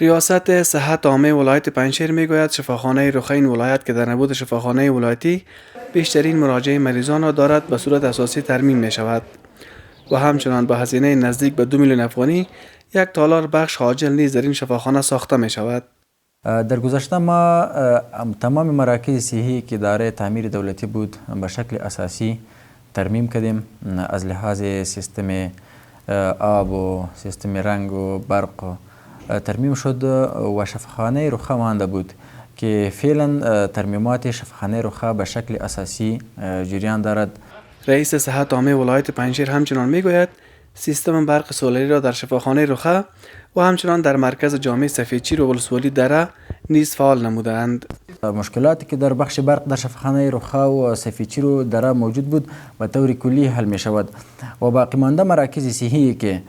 ریاست صحت عامه ولایت پنجشیر میگوید شفاخانه رخ این ولایت که در نبود شفاخانه ولایتی بیشترین مراجع مریضان را دارد به صورت اساسی ترمیم می شود و همچنان با هزینه نزدیک به 2 میلیون افغانی یک تالار بخش عاجل نیز در این شفاخانه ساخته می شود. در گذشته ما تمام مراکز صحی که دارای تعمیر دولتی بود به شکل اساسی ترمیم کردیم، از لحاظ سیستم آب و سیستم رنگ و برق ترمیم شد و شفاخانه رخ مانده بود که فعلا ترمیمات شفاخانه رخ به شکل اساسی جریان دارد. رئیس صحت عامه ولایت پنجشیر همچنان میگوید سیستم برق سولری را در شفاخانه رخ و همچنان در مرکز جامع سفیدچیر و ولسوالی دره نیز فعال نمودند. مشکلاتی که در بخش برق در شفاخانه رخ و سفیدچیر و دره موجود بود به طور کلی حل می شود و باقی مانده مراکز صحی که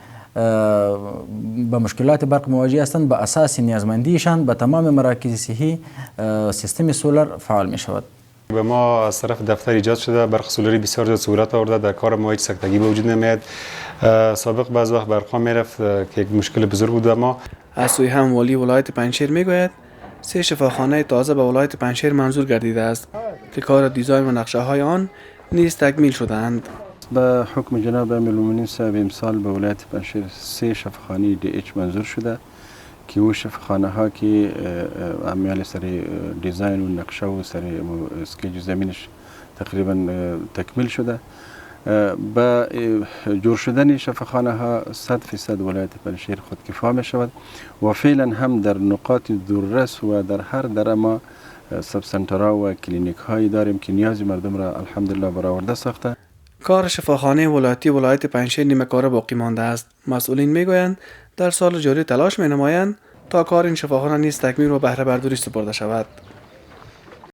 به مشکلات برق مواجه هستند به اساس نیازمندیشان به تمام مراکز صحی سیستم سولر فعال می شود. به ما از طرف دفتر ایجاد شده برق سولری بسیار زیاد سهولت آورده، در کار ما هیچ سکتگی به وجود نمیاد. سابق بعض وقت برق میرفت که یک مشکل بزرگ بود. ما از سوی هم والی ولایت پنجشیر میگوید 3 شفاخانه تازه به ولایت پنجشیر منظور گردیده است که کار دیزاین و نقشه های آن نیز تکمیل شدند. به حکم جناب امیرالمؤمنین صاحب امسال به ولایت پنجشیر 3 شفاخانه DH منظور شده که او شفاخانه ها که امیال سر دیزاین و نقشه و سر اسکیج زمینش تقریبا تکمیل شده. با جور شدن شفاخانه ها 100% ولایت پنجشیر خودکفا می شود و فعلا هم در نقاط دوررس و در هر دره ما سب سنترها و کلینیک هایی داریم که نیاز مردم را الحمدلله برآورده ساخته. کار شفاخانه ولایتی ولایت پنجشیر نیمه کاره باقی مانده است. مسئولین میگویند در سال جاری تلاش می نمایند تا کار این شفاخانه نیز تکمیل و بهره برداری سپرده شود.